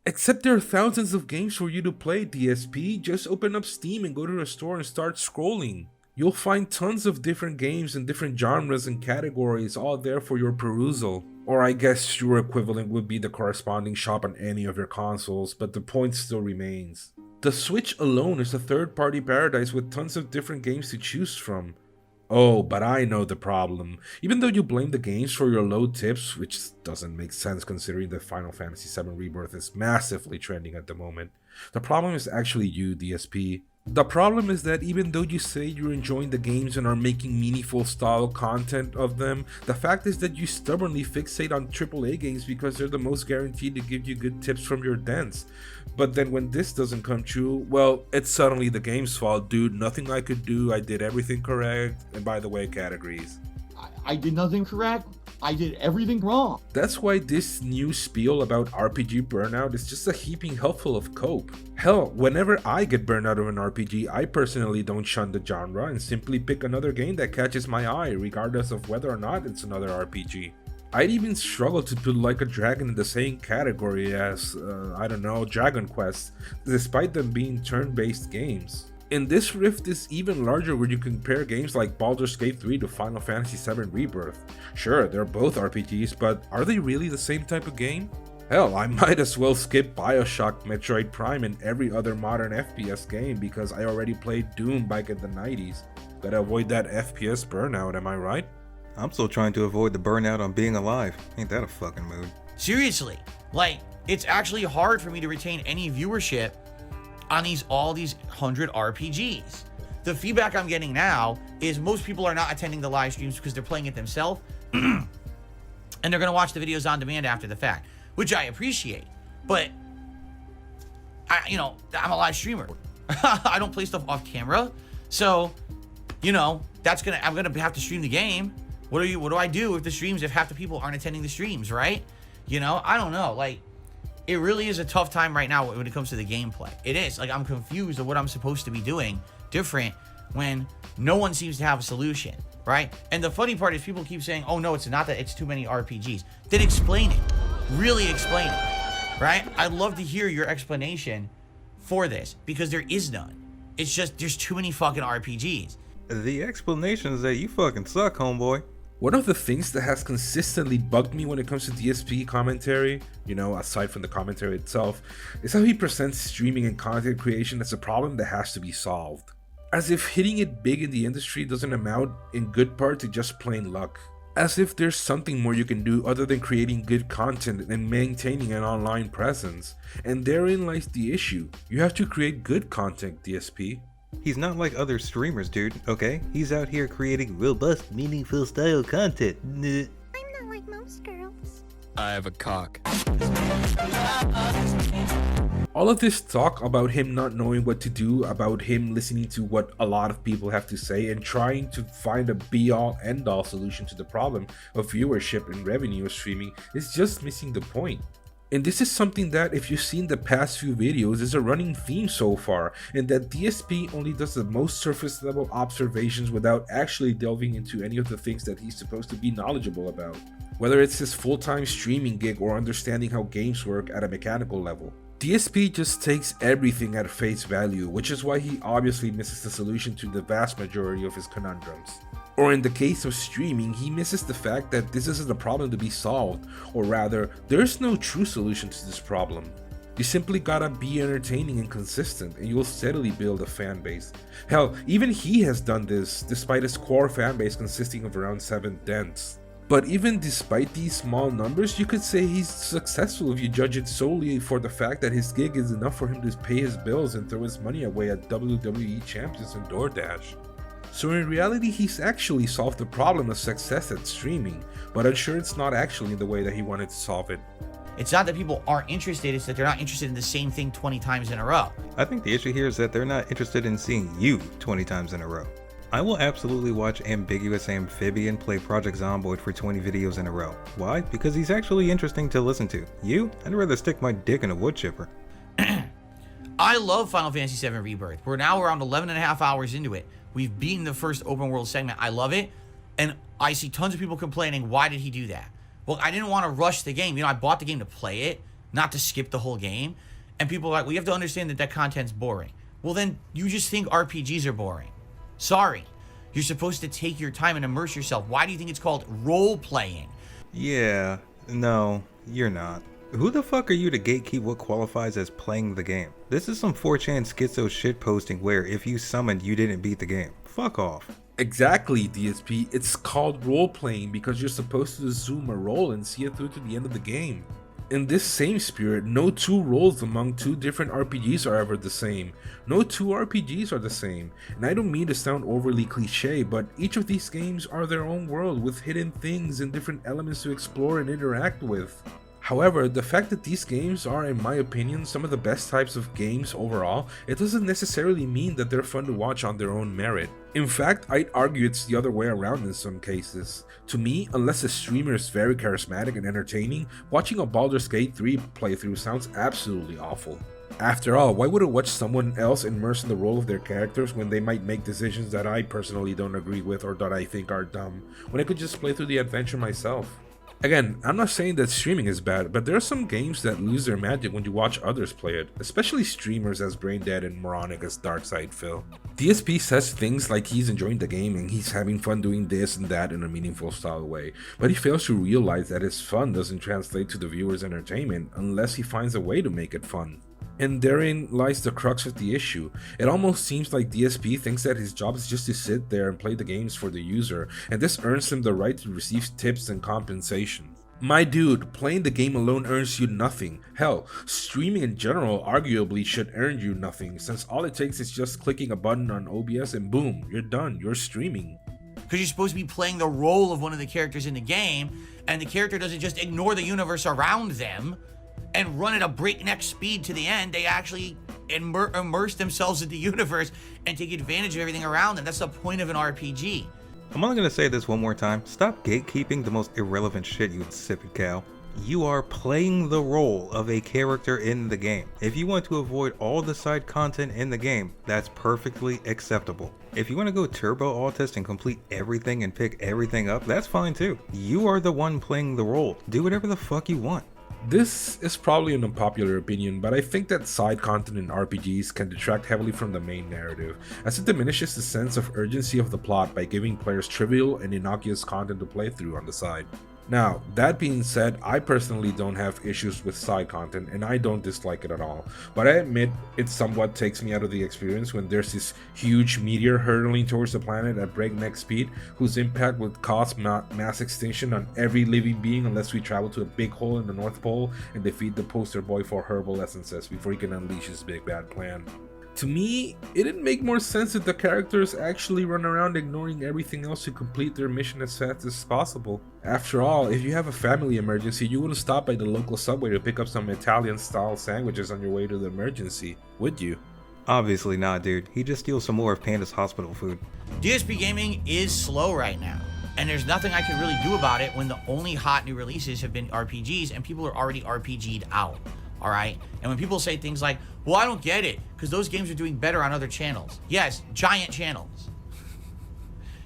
Except there are thousands of games for you to play, DSP. Just open up Steam and go to the store and start scrolling. You'll find tons of different games in different genres and categories all there for your perusal. Or I guess your equivalent would be the corresponding shop on any of your consoles, but the point still remains. The Switch alone is a third-party paradise with tons of different games to choose from. Oh, but I know the problem. Even though you blame the games for your low tips, which doesn't make sense considering that Final Fantasy VII Rebirth is massively trending at the moment, the problem is actually you, DSP. The problem is that even though you say you're enjoying the games and are making meaningful style content of them, the fact is that you stubbornly fixate on AAA games because they're the most guaranteed to give you good tips from your dents. But then when this doesn't come true, well, it's suddenly the game's fault, dude. Nothing I could do, I did everything correct, and by the way, cat agrees. I did nothing correct. I did everything wrong. That's why this new spiel about RPG burnout is just a heaping helpful of cope. Hell, whenever I get burned out of an RPG, I personally don't shun the genre and simply pick another game that catches my eye, regardless of whether or not it's another RPG. I'd even struggle to put Like a Dragon in the same category as, I don't know, Dragon Quest, despite them being turn-based games. And this rift is even larger when you compare games like Baldur's Gate 3 to Final Fantasy VII Rebirth. Sure, they're both RPGs, but are they really the same type of game? Hell, I might as well skip Bioshock, Metroid Prime, and every other modern FPS game because I already played Doom back in the 90s. Gotta avoid that FPS burnout, am I right? I'm still trying to avoid the burnout on being alive. Ain't that a fucking mood? Seriously, like, it's actually hard for me to retain any viewership on all these 100 RPGs. The feedback I'm getting now is most people are not attending the live streams because they're playing it themselves and they're gonna watch the videos on demand after the fact, which I appreciate. But I'm a live streamer. I don't play stuff off camera, so I'm gonna have to stream the game. What do I do if half the people aren't attending the streams, right? I don't know. Like, it really is a tough time right now when it comes to the gameplay. It is. Like, I'm confused of what I'm supposed to be doing different when no one seems to have a solution, right? And the funny part is people keep saying, oh no, it's not that it's too many RPGs. Then explain it. Really explain it, right? I'd love to hear your explanation for this because there is none. It's just there's too many fucking RPGs. The explanation is that you fucking suck, homeboy. One of the things that has consistently bugged me when it comes to DSP commentary, aside from the commentary itself, is how he presents streaming and content creation as a problem that has to be solved. As if hitting it big in the industry doesn't amount in good part to just plain luck. As if there's something more you can do other than creating good content and maintaining an online presence. And therein lies the issue. You have to create good content, DSP. He's not like other streamers, dude, okay? He's out here creating robust, meaningful style content. I'm not like most girls. I have a cock. All of this talk about him not knowing what to do, about him listening to what a lot of people have to say and trying to find a be-all end-all solution to the problem of viewership and revenue of streaming is just missing the point. And this is something that, if you've seen the past few videos, is a running theme so far, and that DSP only does the most surface level observations without actually delving into any of the things that he's supposed to be knowledgeable about. Whether it's his full-time streaming gig or understanding how games work at a mechanical level. DSP just takes everything at face value, which is why he obviously misses the solution to the vast majority of his conundrums. Or in the case of streaming, he misses the fact that this isn't a problem to be solved, or rather, there's no true solution to this problem. You simply gotta be entertaining and consistent, and you'll steadily build a fan base. Hell, even he has done this, despite his core fan base consisting of around 7/10. But even despite these small numbers, you could say he's successful if you judge it solely for the fact that his gig is enough for him to pay his bills and throw his money away at WWE champions and DoorDash. So in reality, he's actually solved the problem of success at streaming, but I'm sure it's not actually in the way that he wanted to solve it. It's not that people aren't interested, it's that they're not interested in the same thing 20 times in a row. I think the issue here is that they're not interested in seeing you 20 times in a row. I will absolutely watch Ambiguous Amphibian play Project Zomboid for 20 videos in a row. Why? Because he's actually interesting to listen to. You? I'd rather stick my dick in a wood chipper. I love Final Fantasy VII Rebirth. We're now around 11 and a half hours into it. We've beaten the first open world segment. I love it. And I see tons of people complaining, why did he do that? Well, I didn't want to rush the game. I bought the game to play it, not to skip the whole game. And people are like, well, you have to understand that content's boring. Well, then you just think RPGs are boring. Sorry. You're supposed to take your time and immerse yourself. Why do you think it's called role-playing? Yeah, no, you're not. Who the fuck are you to gatekeep what qualifies as playing the game? This is some 4chan schizo shit posting where if you summoned, you didn't beat the game. Fuck off. Exactly, DSP. It's called role-playing because you're supposed to assume a role and see it through to the end of the game. In this same spirit, no two roles among two different RPGs are ever the same. No two RPGs are the same. And I don't mean to sound overly cliche, but each of these games are their own world with hidden things and different elements to explore and interact with. However, the fact that these games are, in my opinion, some of the best types of games overall, it doesn't necessarily mean that they're fun to watch on their own merit. In fact, I'd argue it's the other way around in some cases. To me, unless a streamer is very charismatic and entertaining, watching a Baldur's Gate 3 playthrough sounds absolutely awful. After all, why would I watch someone else immersed in the role of their characters when they might make decisions that I personally don't agree with or that I think are dumb, when I could just play through the adventure myself? Again, I'm not saying that streaming is bad, but there are some games that lose their magic when you watch others play it, especially streamers as Braindead and moronic as DarkSydePhil. DSP says things like he's enjoying the game and he's having fun doing this and that in a meaningful style way, but he fails to realize that his fun doesn't translate to the viewer's entertainment unless he finds a way to make it fun. And therein lies the crux of the issue. It almost seems like DSP thinks that his job is just to sit there and play the games for the user, and this earns him the right to receive tips and compensation. My dude, playing the game alone earns you nothing. Hell, streaming in general arguably should earn you nothing, since all it takes is just clicking a button on OBS and boom, you're done, you're streaming. Because you're supposed to be playing the role of one of the characters in the game, and the character doesn't just ignore the universe around them and run at a breakneck speed to the end. They actually immerse themselves in the universe and take advantage of everything around them. That's the point of an RPG. I'm only gonna say this one more time. Stop gatekeeping the most irrelevant shit, you insipid cow. You are playing the role of a character in the game. If you want to avoid all the side content in the game, that's perfectly acceptable. If you want to go turbo autist and complete everything and pick everything up, that's fine too. You are the one playing the role. Do whatever the fuck you want. This is probably an unpopular opinion, but I think that side content in RPGs can detract heavily from the main narrative, as it diminishes the sense of urgency of the plot by giving players trivial and innocuous content to play through on the side. Now, that being said, I personally don't have issues with side content and I don't dislike it at all, but I admit it somewhat takes me out of the experience when there's this huge meteor hurtling towards the planet at breakneck speed whose impact would cause mass extinction on every living being unless we travel to a big hole in the North Pole and defeat the poster boy for herbal essences before he can unleash his big bad plan. To me, it didn't make more sense if the characters actually run around ignoring everything else to complete their mission as fast as possible. After all, if you have a family emergency, you wouldn't stop by the local Subway to pick up some Italian-style sandwiches on your way to the emergency, would you? Obviously not, dude. He just steals some more of Panda's hospital food. DSP gaming is slow right now, and there's nothing I can really do about it when the only hot new releases have been RPGs and people are already RPG'd out. All right. And when people say things like, well, I don't get it because those games are doing better on other channels. Yes, giant channels.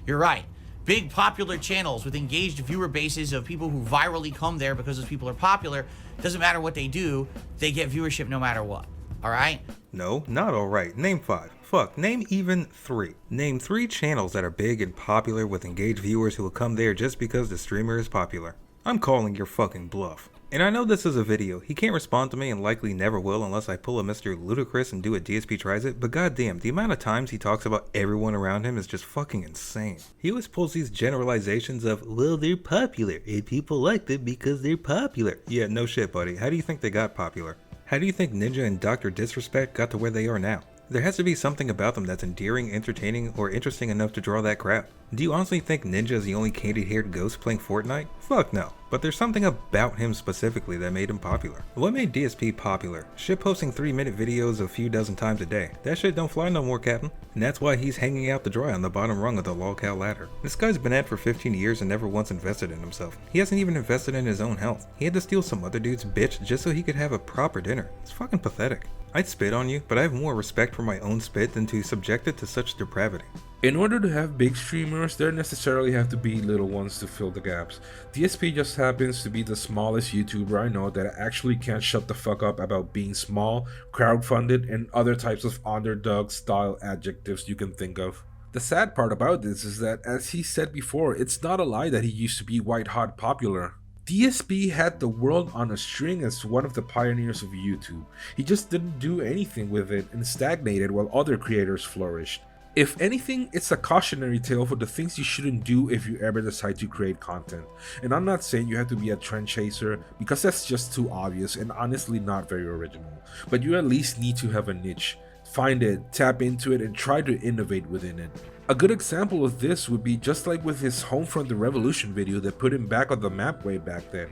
You're right. Big popular channels with engaged viewer bases of people who virally come there because those people are popular. Doesn't matter what they do, they get viewership no matter what. All right. No, not all right. Name 5. Fuck, name even 3. Name 3 channels that are big and popular with engaged viewers who will come there just because the streamer is popular. I'm calling your fucking bluff. And I know this is a video, he can't respond to me and likely never will unless I pull a Mr. Ludacris and do a DSP tries it, but goddamn, the amount of times he talks about everyone around him is just fucking insane. He always pulls these generalizations of, well, they're popular, and people like them because they're popular. Yeah, no shit, buddy. How do you think they got popular? How do you think Ninja and Dr. Disrespect got to where they are now? There has to be something about them that's endearing, entertaining, or interesting enough to draw that crowd. Do you honestly think Ninja is the only candy-haired ghost playing Fortnite? Fuck no. But there's something about him specifically that made him popular. What made DSP popular? Shit posting 3-minute videos a few dozen times a day. That shit don't fly no more, Captain. And that's why he's hanging out to dry on the bottom rung of the lolcow ladder. This guy's been at for 15 years and never once invested in himself. He hasn't even invested in his own health. He had to steal some other dude's bitch just so he could have a proper dinner. It's fucking pathetic. I'd spit on you, but I have more respect for my own spit than to subject it to such depravity. In order to have big streamers, there necessarily have to be little ones to fill the gaps. DSP just happens to be the smallest YouTuber I know that actually can't shut the fuck up about being small, crowdfunded, and other types of underdog style adjectives you can think of. The sad part about this is that, as he said before, it's not a lie that he used to be white hot popular. DSP had the world on a string as one of the pioneers of YouTube. He just didn't do anything with it and stagnated while other creators flourished. If anything, it's a cautionary tale for the things you shouldn't do if you ever decide to create content. And I'm not saying you have to be a trend chaser, because that's just too obvious and honestly not very original. But you at least need to have a niche. Find it, tap into it, and try to innovate within it. A good example of this would be just like with his Homefront the Revolution video that put him back on the map way back then,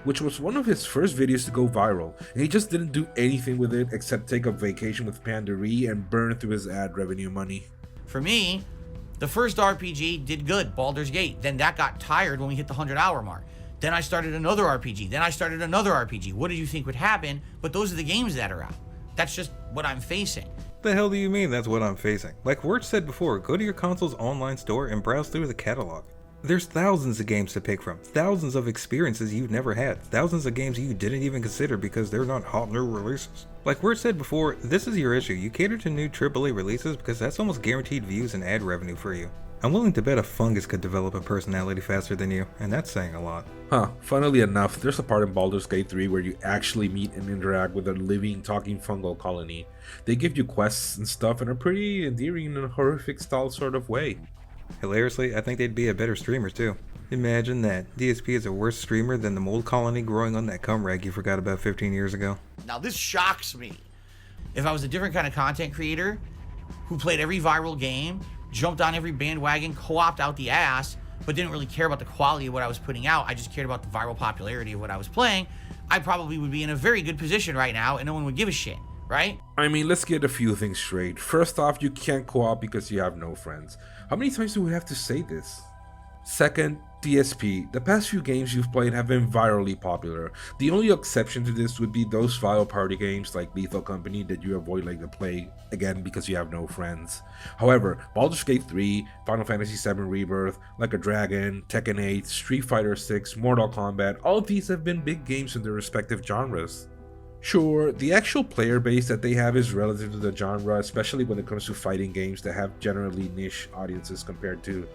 which was one of his first videos to go viral, and he just didn't do anything with it except take a vacation with Pandaree and burn through his ad revenue money. For me, the first RPG did good, Baldur's Gate. Then that got tired when we hit the 100-hour mark. Then I started another RPG. Then I started another RPG. What did you think would happen? But those are the games that are out. That's just what I'm facing. The hell do you mean that's what I'm facing? Like Wirt said before, go to your console's online store and browse through the catalog. There's thousands of games to pick from, thousands of experiences you've never had, thousands of games you didn't even consider because they're not hot new releases. Like Wirt said before, this is your issue. You cater to new AAA releases because that's almost guaranteed views and ad revenue for you. I'm willing to bet a fungus could develop a personality faster than you, and that's saying a lot. Funnily enough, there's a part in Baldur's Gate 3 where you actually meet and interact with a living, talking fungal colony. They give you quests and stuff and are pretty endearing in a horrific style sort of way. Hilariously, I think they'd be a better streamer too. Imagine that. DSP is a worse streamer than the mold colony growing on that cum rag you forgot about 15 years ago. Now this shocks me. If I was a different kind of content creator who played every viral game, jumped on every bandwagon, co-opted out the ass, but didn't really care about the quality of what I was putting out, I just cared about the viral popularity of what I was playing, I probably would be in a very good position right now and no one would give a shit, right? I mean, let's get a few things straight. First off, you can't co-op because you have no friends. How many times do we have to say this? Second, DSP. The past few games you've played have been virally popular. The only exception to this would be those vile party games like Lethal Company that you avoid like the plague, again because you have no friends. However, Baldur's Gate 3, Final Fantasy VII Rebirth, Like a Dragon, Tekken 8, Street Fighter 6, Mortal Kombat, all of these have been big games in their respective genres. Sure, the actual player base that they have is relative to the genre, especially when it comes to fighting games that have generally niche audiences compared to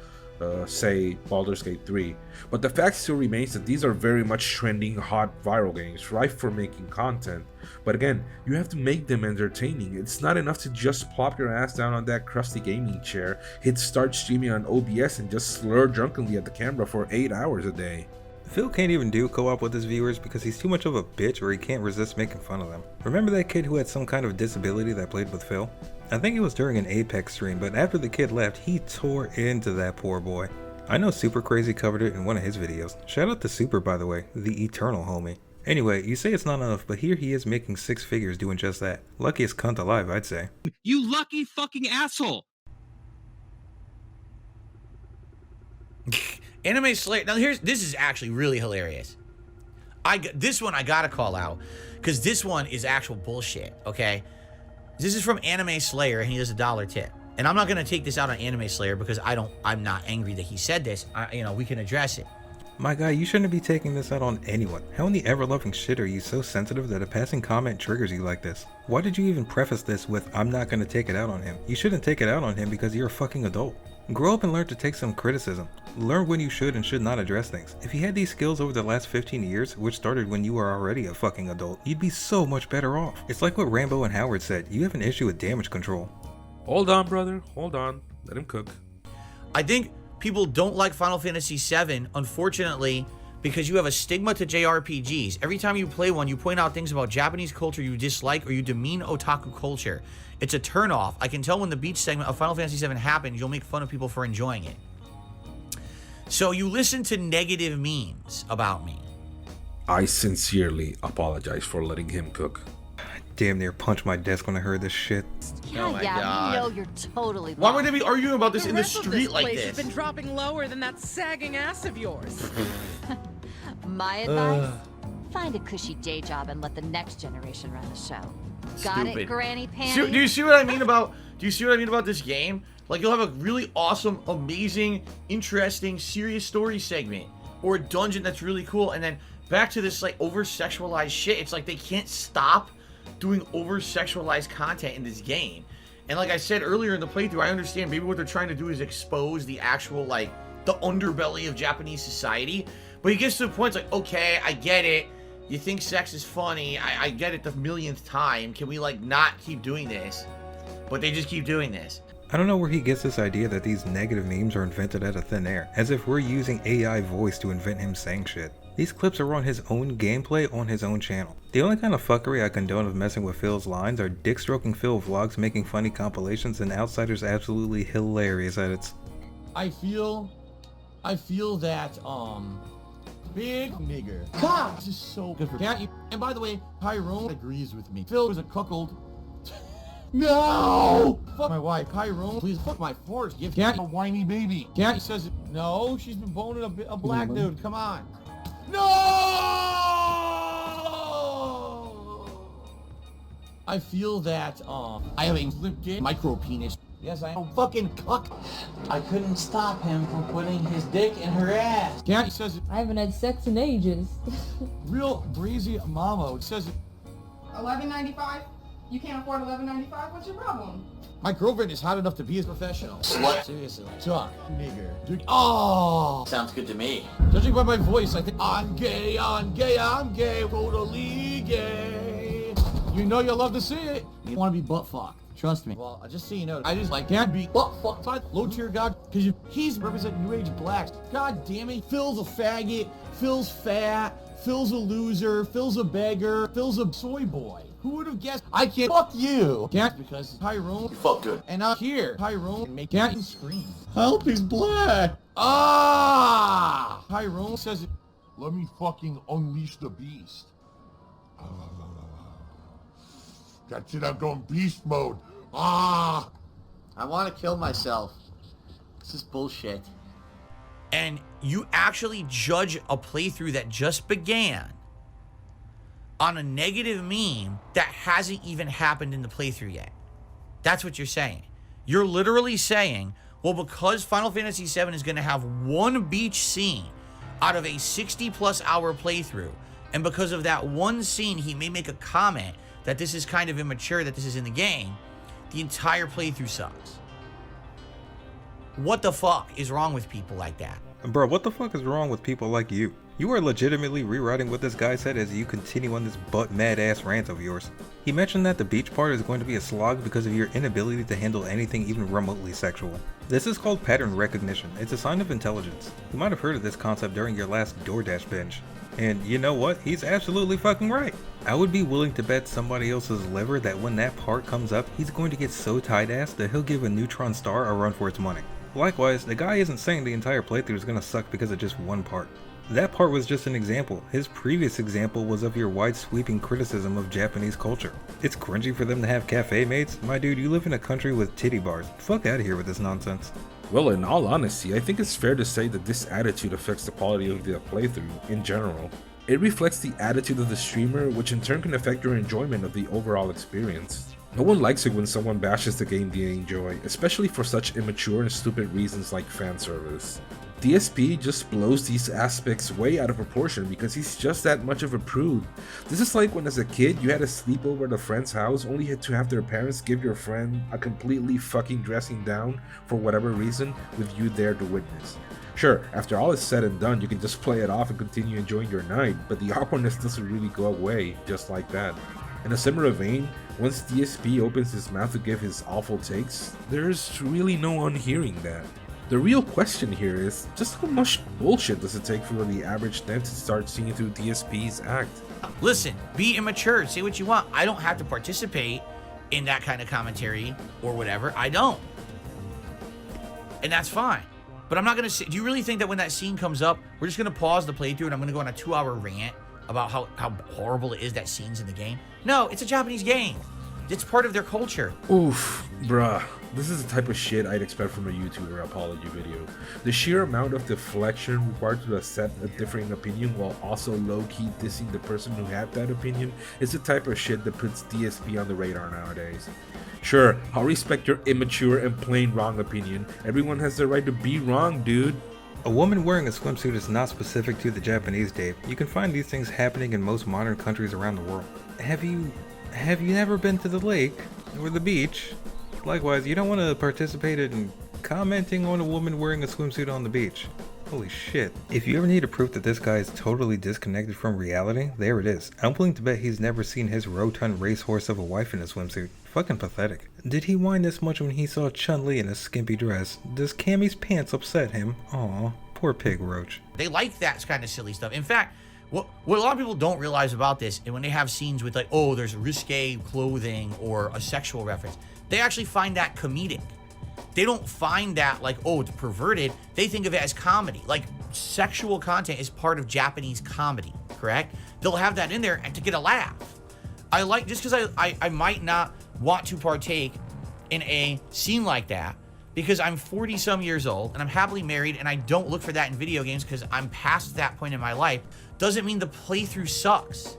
say Baldur's Gate 3, but the fact still remains that these are very much trending, hot, viral games, rife for making content. But again, you have to make them entertaining. It's not enough to just plop your ass down on that crusty gaming chair, hit start streaming on OBS and just slur drunkenly at the camera for 8 hours a day. Phil can't even do co-op with his viewers because he's too much of a bitch or he can't resist making fun of them. Remember that kid who had some kind of disability that played with Phil? I think it was during an Apex stream, but after the kid left, he tore into that poor boy. I know Super Crazy covered it in one of his videos. Shout out to Super, by the way, the eternal homie. Anyway, you say it's not enough, but here he is making 6 figures doing just that. Luckiest cunt alive, I'd say. You lucky fucking asshole! Anime Slayer. Now this is actually really hilarious. This one I gotta call out because this one is actual bullshit. Okay, this is from Anime Slayer and he does a $1 tip. And I'm not gonna take this out on Anime Slayer because I'm not angry that he said this. We can address it. My guy, you shouldn't be taking this out on anyone. How in the ever-loving shit are you so sensitive that a passing comment triggers you like this? Why did you even preface this with, I'm not gonna take it out on him? You shouldn't take it out on him because you're a fucking adult. Grow up and learn to take some criticism. Learn when you should and should not address things. If you had these skills over the last 15 years, which started when you were already a fucking adult, you'd be so much better off. It's like what Rambo and Howard said, you have an issue with damage control. Hold on, brother. Hold on. Let him cook. I think people don't like Final Fantasy VII, unfortunately, because you have a stigma to JRPGs. Every time you play one, you point out things about Japanese culture you dislike or you demean otaku culture. It's a turnoff. I can tell when the beach segment of Final Fantasy VII happens, you'll make fun of people for enjoying it. So you listen to negative memes about me. I sincerely apologize for letting him cook. Damn near punched my desk when I heard this shit. Yeah, Oh my yeah, God. you know you're totally Why wrong. would they be arguing about this in the rest of street like place this? has been dropping lower than that sagging ass of yours. My advice? Find a cushy day job and let the next generation run the show. Got Stupid. it, Granny Do Panty? you see what I mean about? Do you see what I mean about this game? Like you'll have a really awesome, amazing, interesting, serious story segment, or a dungeon that's really cool, and then back to this like over-sexualized shit. It's like they can't stop doing over-sexualized content in this game. And like I said earlier in the playthrough, I understand maybe what they're trying to do is expose the actual like the underbelly of Japanese society. But it gets to the point, it's like, okay, I get it. You think sex is funny. I get it the millionth time. Can we like not keep doing this? But they just keep doing this. I don't know where he gets this idea that these negative memes are invented out of thin air, as if we're using AI voice to invent him saying shit. These clips are on his own gameplay on his own channel. The only kind of fuckery I condone of messing with Phil's lines are dick-stroking Phil vlogs making funny compilations and Outsiders absolutely hilarious edits. I feel that, big nigger. God, this is so good for cat. And by the way, Tyrone agrees with me. Phil was a cuckold. No! Fuck my wife. Tyrone, please fuck my horse. Give Cat a whiny baby. Cat says, no, she's been boning a black dude. Come on. No! I feel that, I have a slim micro penis. Yes, I am a fucking cuck. I couldn't stop him from putting his dick in her ass. Cat says, I haven't had sex in ages. real breezy mama says, $11.95? You can't afford $11.95? What's your problem? my girlfriend is hot enough to be a professional. Slut. Seriously. Suck. Nigger. Dude. Oh! Sounds good to me. Judging by my voice, I think I'm gay, totally gay. You know you'll love to see it. You want to be butt fucked. Trust me. Well, just so you know, I just like can't be butt fucked by low tier god because he's representing new age blacks. God damn it. Phil's a faggot. Phil's fat. Phil's a loser. Phil's a beggar. Phil's a soy boy. Who would have guessed? I can't fuck you. Can't because Tyrone. You fuck good. And out here, Tyrone make Cat scream. Help, he's black. Ah! Tyrone says it. Let me fucking unleash the beast. That's it, I'm going beast mode. Ah! I want to kill myself. This is bullshit. And you actually judge a playthrough that just began on a negative meme that hasn't even happened in the playthrough yet. That's what you're saying. You're literally saying, well, because Final Fantasy VII is going to have one beach scene out of a 60+ hour playthrough, and because of that one scene, he may make a comment that this is kind of immature, that this is in the game, the entire playthrough sucks. What the fuck is wrong with people like that? Bro, what the fuck is wrong with people like you? You are legitimately rewriting what this guy said as you continue on this butt mad ass rant of yours. He mentioned that the beach part is going to be a slog because of your inability to handle anything even remotely sexual. This is called pattern recognition. It's a sign of intelligence. You might have heard of this concept during your last DoorDash binge. And you know what? He's absolutely fucking right. I would be willing to bet somebody else's liver that when that part comes up, he's going to get so tight-ass that he'll give a neutron star a run for its money. Likewise, the guy isn't saying the entire playthrough is gonna suck because of just one part. That part was just an example. His previous example was of your wide sweeping criticism of Japanese culture. It's cringy for them to have cafe mates? My dude, you live in a country with titty bars. Fuck out of here with this nonsense. Well, in all honesty, I think it's fair to say that this attitude affects the quality of the playthrough in general. It reflects the attitude of the streamer, which in turn can affect your enjoyment of the overall experience. No one likes it when someone bashes the game they enjoy, especially for such immature and stupid reasons like fan service. DSP just blows these aspects way out of proportion because he's just that much of a prude. This is like when as a kid you had a sleepover at a friend's house only to have their parents give your friend a completely fucking dressing down for whatever reason with you there to witness. Sure, after all is said and done, you can just play it off and continue enjoying your night, but the awkwardness doesn't really go away just like that. In a similar vein, once DSP opens his mouth to give his awful takes, there's really no one hearing that. The real question here is, just how much bullshit does it take for the average dev to start seeing through DSP's act? Listen, be immature, say what you want. I don't have to participate in that kind of commentary or whatever. I don't. And that's fine. But I'm not gonna say, do you really think that when that scene comes up, we're just gonna pause the playthrough and I'm gonna go on a 2-hour rant about how horrible it is that scene's in the game? No, it's a Japanese game. It's part of their culture. Oof, bruh. This is the type of shit I'd expect from a YouTuber apology video. The sheer amount of deflection required to accept a differing opinion while also low-key dissing the person who had that opinion is the type of shit that puts DSP on the radar nowadays. Sure, I'll respect your immature and plain wrong opinion. Everyone has the right to be wrong, dude. A woman wearing a swimsuit is not specific to the Japanese, Dave. You can find these things happening in most modern countries around the world. Have you never been to the lake or the beach? Likewise, you don't want to participate in commenting on a woman wearing a swimsuit on the beach. Holy shit. If you ever need a proof that this guy is totally disconnected from reality, there it is. I'm willing to bet he's never seen his rotund racehorse of a wife in a swimsuit. Fucking pathetic. Did he whine this much when he saw Chun-Li in a skimpy dress? Does Cammy's pants upset him? Aw, poor pig roach. They like that kind of silly stuff. In fact, what a lot of people don't realize about this, and when they have scenes with like, oh, there's risque clothing or a sexual reference, they actually find that comedic. They don't find that like, oh, it's perverted. They think of it as comedy. Like, sexual content is part of Japanese comedy, correct? They'll have that in there and to get a laugh. I like, just because I might not want to partake in a scene like that because I'm 40 some years old and I'm happily married and I don't look for that in video games because I'm past that point in my life, doesn't mean the playthrough sucks.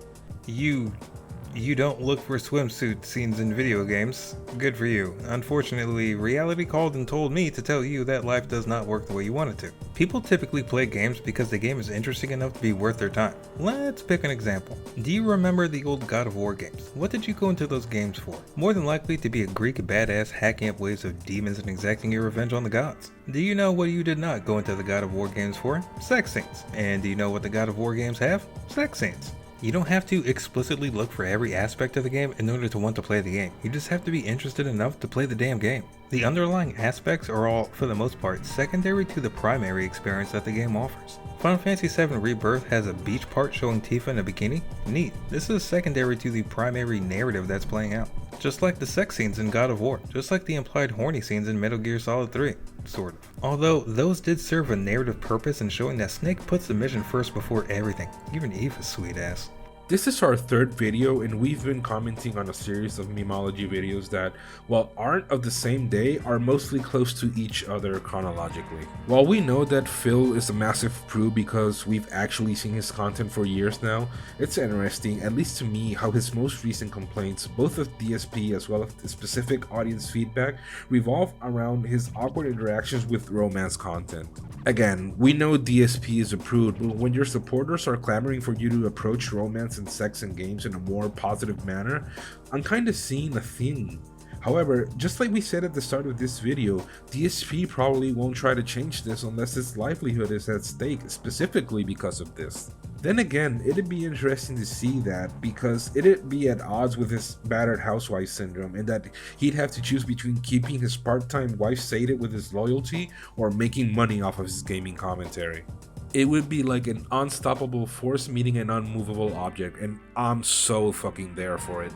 You don't look for swimsuit scenes in video games. Good for you. Unfortunately, reality called and told me to tell you that life does not work the way you want it to. People typically play games because the game is interesting enough to be worth their time. Let's pick an example. Do you remember the old God of War games? What did you go into those games for? More than likely to be a Greek badass hacking up waves of demons and exacting your revenge on the gods. Do you know what you did not go into the God of War games for? Sex scenes. And do you know what the God of War games have? Sex scenes. You don't have to explicitly look for every aspect of the game in order to want to play the game. You just have to be interested enough to play the damn game. The underlying aspects are all, for the most part, secondary to the primary experience that the game offers. Final Fantasy VII Rebirth has a beach part showing Tifa in a bikini? Neat. This is secondary to the primary narrative that's playing out. Just like the sex scenes in God of War, just like the implied horny scenes in Metal Gear Solid 3, sort of. Although those did serve a narrative purpose in showing that Snake puts the mission first before everything, even Eva's sweet ass. This is our third video and we've been commenting on a series of memology videos that, while aren't of the same day, are mostly close to each other chronologically. While we know that Phil is a massive prude because we've actually seen his content for years now, it's interesting, at least to me, how his most recent complaints, both of DSP as well as the specific audience feedback, revolve around his awkward interactions with romance content. Again, we know DSP is a prude, but when your supporters are clamoring for you to approach romance and sex and games in a more positive manner, I'm kinda seeing a theme. However, just like we said at the start of this video, DSP probably won't try to change this unless its livelihood is at stake, specifically because of this. Then again, it'd be interesting to see that, because it'd be at odds with his battered housewife syndrome, and that he'd have to choose between keeping his part-time wife sated with his loyalty or making money off of his gaming commentary. It would be like an unstoppable force meeting an unmovable object, and I'm so fucking there for it.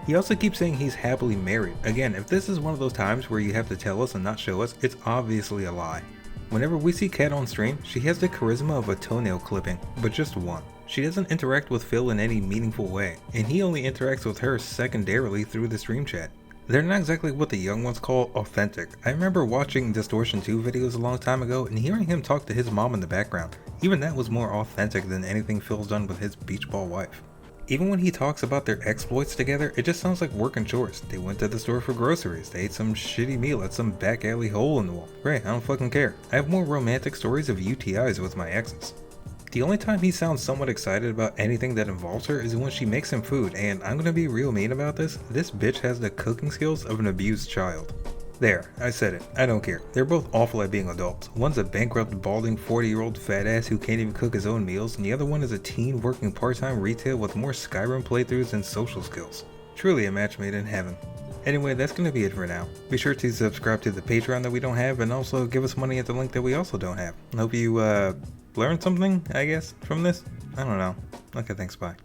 He also keeps saying he's happily married. Again, if this is one of those times where you have to tell us and not show us, it's obviously a lie. Whenever we see Kat on stream, she has the charisma of a toenail clipping, but just one. She doesn't interact with Phil in any meaningful way, and he only interacts with her secondarily through the stream chat. They're not exactly what the young ones call authentic. I remember watching Distortion 2 videos a long time ago and hearing him talk to his mom in the background. Even that was more authentic than anything Phil's done with his beach ball wife. Even when he talks about their exploits together, it just sounds like work and chores. They went to the store for groceries, they ate some shitty meal at some back alley hole in the wall. Great, I don't fucking care. I have more romantic stories of UTIs with my exes. The only time he sounds somewhat excited about anything that involves her is when she makes him food, and I'm gonna be real mean about this, this bitch has the cooking skills of an abused child. There, I said it, I don't care. They're both awful at being adults. One's a bankrupt, balding 40-year-old fat ass who can't even cook his own meals, and the other one is a teen working part-time retail with more Skyrim playthroughs than social skills. Truly a match made in heaven. Anyway, that's gonna be it for now. Be sure to subscribe to the Patreon that we don't have, and also give us money at the link that we also don't have. Hope you, learned something, I guess, from this? I don't know. Okay, thanks, bye.